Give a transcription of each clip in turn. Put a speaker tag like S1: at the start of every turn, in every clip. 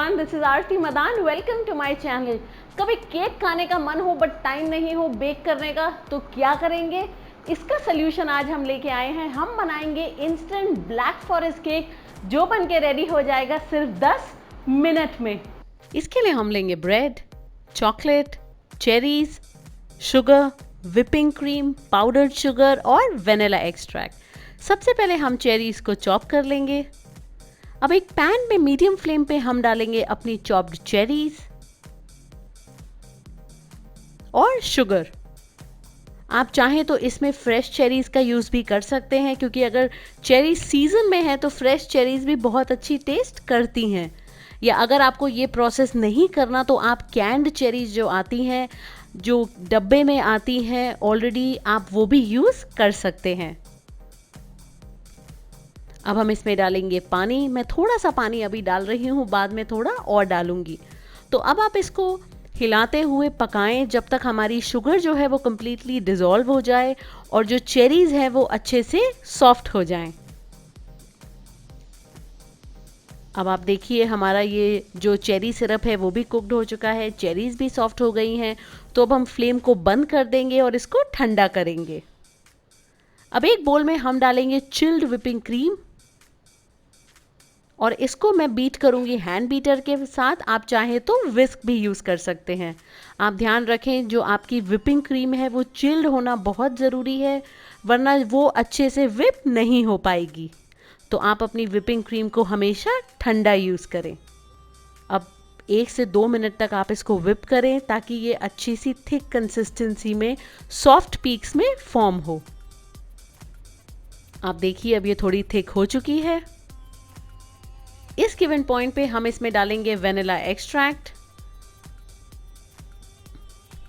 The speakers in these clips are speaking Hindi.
S1: Everyone, this is Aarti Madan. Welcome to my channel. कभी केक खाने का मन हो बट टाइम नहीं हो बेक करने का, तो क्या करेंगे? इसका सोल्यूशन आज हम लेके आए हैं। हम बनाएंगे इंस्टेंट ब्लैक फॉरेस्ट केक, जो बन के रेडी हो जाएगा सिर्फ 10 मिनट में। इसके लिए हम लेंगे bread, chocolate, cherries, sugar, whipping cream, powdered sugar और वेनिला एक्सट्रैक्ट। सबसे पहले हम चेरीज को चॉप कर लेंगे। अब एक पैन में मीडियम फ्लेम पे हम डालेंगे अपनी चॉप्ड चेरीज और शुगर। आप चाहें तो इसमें फ्रेश चेरीज का यूज भी कर सकते हैं, क्योंकि अगर चेरी सीजन में है तो फ्रेश चेरीज भी बहुत अच्छी टेस्ट करती हैं। या अगर आपको ये प्रोसेस नहीं करना तो आप कैंड चेरीज जो आती हैं, जो डब्बे में आती हैं ऑलरेडी, आप वो भी यूज कर सकते हैं। अब हम इसमें डालेंगे पानी। मैं थोड़ा सा पानी अभी डाल रही हूँ, बाद में थोड़ा और डालूंगी। तो अब आप इसको हिलाते हुए पकाएं जब तक हमारी शुगर जो है वो कम्प्लीटली डिज़ोल्व हो जाए और जो चेरीज है वो अच्छे से सॉफ्ट हो जाएं। अब आप देखिए हमारा ये जो चेरी सिरप है वो भी कुक्ड हो चुका है, चेरीज भी सॉफ्ट हो गई हैं। तो अब हम फ्लेम को बंद कर देंगे और इसको ठंडा करेंगे। अब एक बोल में हम डालेंगे चिल्ड विपिंग क्रीम और इसको मैं बीट करूंगी हैंड बीटर के साथ। आप चाहें तो विस्क भी यूज़ कर सकते हैं। आप ध्यान रखें जो आपकी विपिंग क्रीम है वो चिल्ड होना बहुत ज़रूरी है, वरना वो अच्छे से विप नहीं हो पाएगी। तो आप अपनी विपिंग क्रीम को हमेशा ठंडा यूज़ करें। अब 1 से 2 मिनट तक आप इसको विप करें ताकि ये अच्छी सी थिक कंसिस्टेंसी में सॉफ्ट पीक्स में फॉर्म हो। आप देखिए अब ये थोड़ी थिक हो चुकी है। इस गिवन पॉइंट पे हम इसमें डालेंगे वेनिला एक्सट्रैक्ट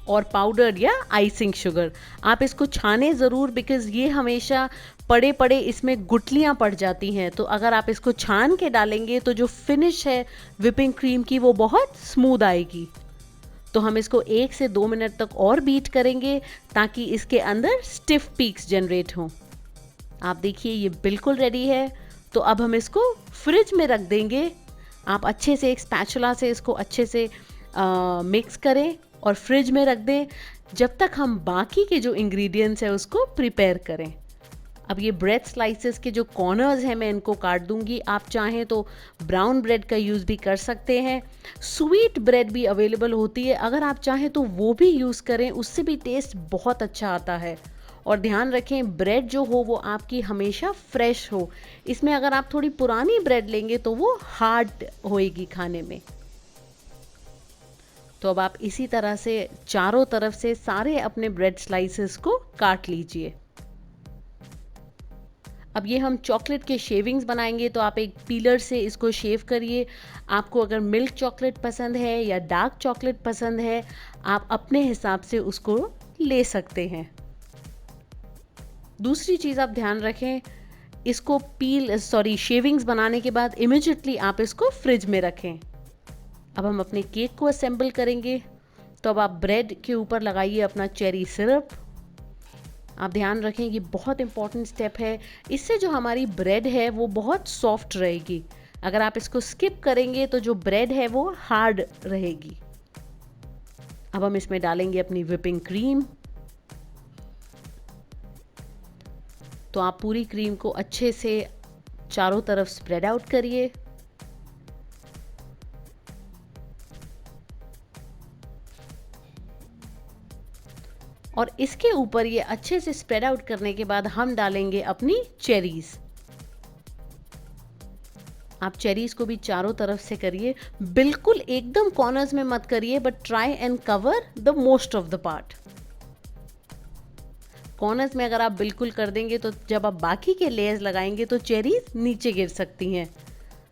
S1: और पाउडर या आइसिंग शुगर। आप इसको छाने ज़रूर, बिकॉज़ ये हमेशा पड़े पड़े इसमें गुठलियाँ पड़ जाती हैं। तो अगर आप इसको छान के डालेंगे तो जो फिनिश है विपिंग क्रीम की वो बहुत स्मूथ आएगी। तो हम इसको 1 से 2 मिनट तक और बीट करेंगे ताकि इसके अंदर स्टिफ पीक्स जनरेट हों। आप देखिए ये बिल्कुल रेडी है। तो अब हम इसको फ्रिज में रख देंगे। आप अच्छे से एक स्पैचुला से इसको अच्छे से मिक्स करें और फ्रिज में रख दें जब तक हम बाकी के जो इंग्रेडिएंट्स हैं उसको प्रिपेयर करें। अब ये ब्रेड स्लाइसेस के जो कॉर्नर्स हैं मैं इनको काट दूंगी। आप चाहें तो ब्राउन ब्रेड का यूज़ भी कर सकते हैं। स्वीट ब्रेड भी अवेलेबल होती है, अगर आप चाहें तो वो भी यूज़ करें, उससे भी टेस्ट बहुत अच्छा आता है। और ध्यान रखें ब्रेड जो हो वो आपकी हमेशा फ्रेश हो। इसमें अगर आप थोड़ी पुरानी ब्रेड लेंगे तो वो हार्ड होएगी खाने में। तो अब आप इसी तरह से चारों तरफ से सारे अपने ब्रेड स्लाइसेस को काट लीजिए। अब ये हम चॉकलेट के शेविंग्स बनाएंगे, तो आप एक पीलर से इसको शेव करिए। आपको अगर मिल्क चॉकलेट पसंद है या डार्क चॉकलेट पसंद है, आप अपने हिसाब से उसको ले सकते हैं। दूसरी चीज़ आप ध्यान रखें, इसको शेविंग्स बनाने के बाद इमिजिएटली आप इसको फ्रिज में रखें। अब हम अपने केक को असेंबल करेंगे। तो अब आप ब्रेड के ऊपर लगाइए अपना चेरी सिरप। आप ध्यान रखें ये बहुत इंपॉर्टेंट स्टेप है, इससे जो हमारी ब्रेड है वो बहुत सॉफ्ट रहेगी। अगर आप इसको स्किप करेंगे तो जो ब्रेड है वो हार्ड रहेगी। अब हम इसमें डालेंगे अपनी विपिंग क्रीम। तो आप पूरी क्रीम को अच्छे से चारों तरफ स्प्रेड आउट करिए। और इसके ऊपर ये अच्छे से स्प्रेड आउट करने के बाद हम डालेंगे अपनी चेरीज। आप चेरीज को भी चारों तरफ से करिए, बिल्कुल एकदम कॉर्नर्स में मत करिए, but try and cover the most of the part. Corners में अगर आप बिल्कुल कर देंगे तो जब आप बाकी के लेयर्स लगाएंगे तो चेरीज नीचे गिर सकती हैं।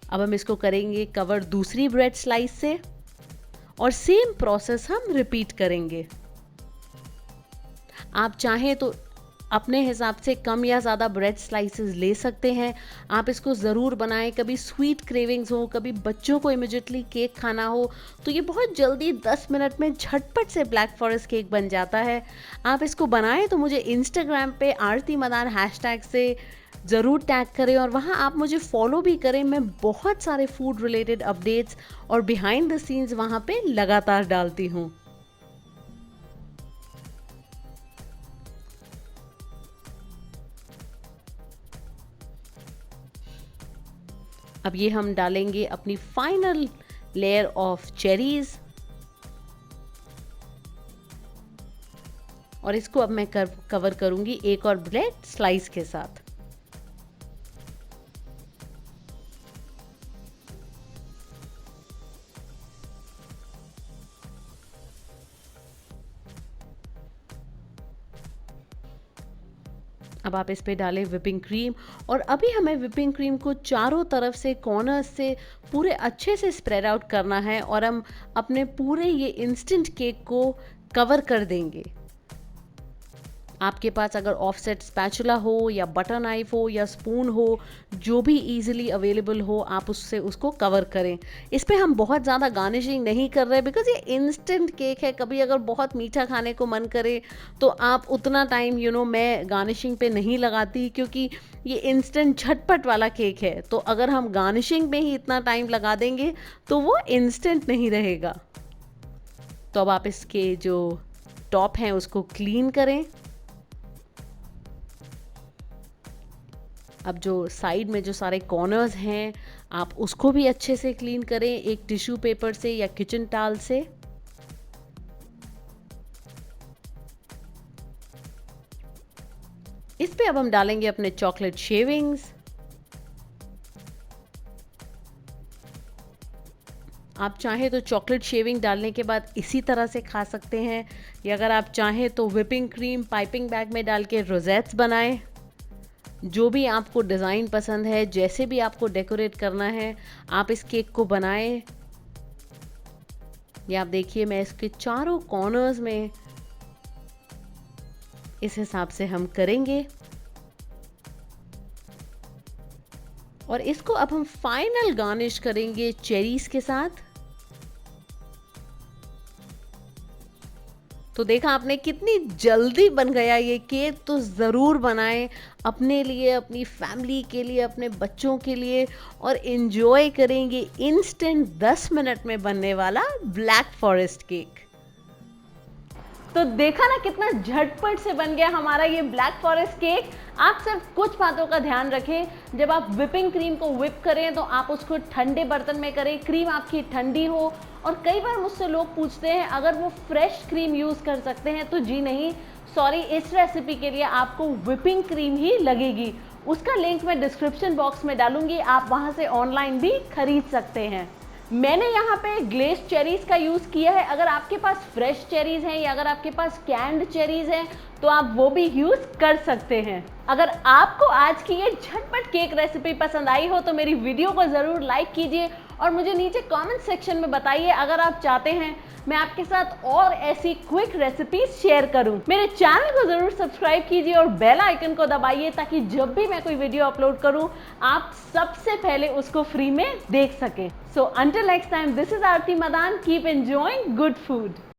S1: अब हम इसको करेंगे कवर दूसरी ब्रेड स्लाइस से और सेम प्रोसेस हम रिपीट करेंगे। आप चाहें तो अपने हिसाब से कम या ज़्यादा ब्रेड स्लाइसेस ले सकते हैं। आप इसको ज़रूर बनाएं। कभी स्वीट क्रेविंग्स हो, कभी बच्चों को इमिडिएटली केक खाना हो, तो ये बहुत जल्दी 10 मिनट में झटपट से ब्लैक फॉरेस्ट केक बन जाता है। आप इसको बनाएं तो मुझे इंस्टाग्राम पे आरती मदान हैशटैग से ज़रूर टैग करें और वहाँ आप मुझे फॉलो भी करें। मैं बहुत सारे फूड रिलेटेड अपडेट्स और बिहाइंड द सीन्स वहाँ पे लगातार डालती हूँ। अब ये हम डालेंगे अपनी फाइनल लेयर ऑफ चेरीज और इसको अब मैं कवर करूंगी एक और ब्रेड स्लाइस के साथ। अब आप इस पे डालें विपिंग क्रीम और अभी हमें विपिंग क्रीम को चारों तरफ से कॉर्नर्स से पूरे अच्छे से स्प्रेड आउट करना है और हम अपने पूरे ये इंस्टेंट केक को कवर कर देंगे। आपके पास अगर ऑफसेट स्पैचुला हो या बटर नाइफ हो या स्पून हो, जो भी इजीली अवेलेबल हो, आप उससे उसको कवर करें। इस पे हम बहुत ज़्यादा गार्निशिंग नहीं कर रहे बिकॉज ये इंस्टेंट केक है। कभी अगर बहुत मीठा खाने को मन करे तो आप उतना टाइम मैं गार्निशिंग पे नहीं लगाती, क्योंकि ये इंस्टेंट झटपट वाला केक है। तो अगर हम गार्निशिंग में ही इतना टाइम लगा देंगे तो वो इंस्टेंट नहीं रहेगा। तो अब आप इसके जो टॉप हैं उसको क्लीन करें। अब जो साइड में जो सारे कॉर्नर्स हैं आप उसको भी अच्छे से क्लीन करें एक टिश्यू पेपर से या किचन टॉवल से। इस पे अब हम डालेंगे अपने चॉकलेट शेविंग्स। आप चाहें तो चॉकलेट शेविंग डालने के बाद इसी तरह से खा सकते हैं, या अगर आप चाहें तो व्हिपिंग क्रीम पाइपिंग बैग में डाल के रोजेट्स बनाएं। जो भी आपको डिज़ाइन पसंद है, जैसे भी आपको डेकोरेट करना है, आप इस केक को बनाएं। ये आप देखिए मैं इसके चारों कॉर्नर्स में इस हिसाब से हम करेंगे और इसको अब हम फाइनल गार्निश करेंगे चेरीज के साथ। तो देखा आपने कितनी जल्दी बन गया ये केक। तो ज़रूर बनाएं अपने लिए, अपनी फैमिली के लिए, अपने बच्चों के लिए और इन्जॉय करेंगे इंस्टेंट 10 मिनट में बनने वाला ब्लैक फॉरेस्ट केक। तो देखा ना कितना झटपट से बन गया हमारा ये ब्लैक फॉरेस्ट केक। आप सिर्फ कुछ बातों का ध्यान रखें, जब आप व्हिपिंग क्रीम को व्हिप करें तो आप उसको ठंडे बर्तन में करें, क्रीम आपकी ठंडी हो। और कई बार मुझसे लोग पूछते हैं अगर वो फ्रेश क्रीम यूज़ कर सकते हैं, तो जी नहीं, सॉरी, इस रेसिपी के लिए आपको व्हिपिंग क्रीम ही लगेगी। उसका लिंक मैं डिस्क्रिप्शन बॉक्स में डालूंगी, आप वहाँ से ऑनलाइन भी खरीद सकते हैं। मैंने यहाँ पे ग्लेज चेरीज का यूज़ किया है। अगर आपके पास फ्रेश चेरीज हैं या अगर आपके पास कैंड चेरीज हैं तो आप वो भी यूज़ कर सकते हैं। अगर आपको आज की ये झटपट केक रेसिपी पसंद आई हो तो मेरी वीडियो को ज़रूर लाइक कीजिए और मुझे नीचे कमेंट सेक्शन में बताइए अगर आप चाहते हैं मैं आपके साथ और ऐसी क्विक रेसिपीज शेयर करूं। मेरे चैनल को जरूर सब्सक्राइब कीजिए और बेल आइकन को दबाइए ताकि जब भी मैं कोई वीडियो अपलोड करूं आप सबसे पहले उसको फ्री में देख सकें। So until next time, this is Aarti Madan. Keep enjoying good food.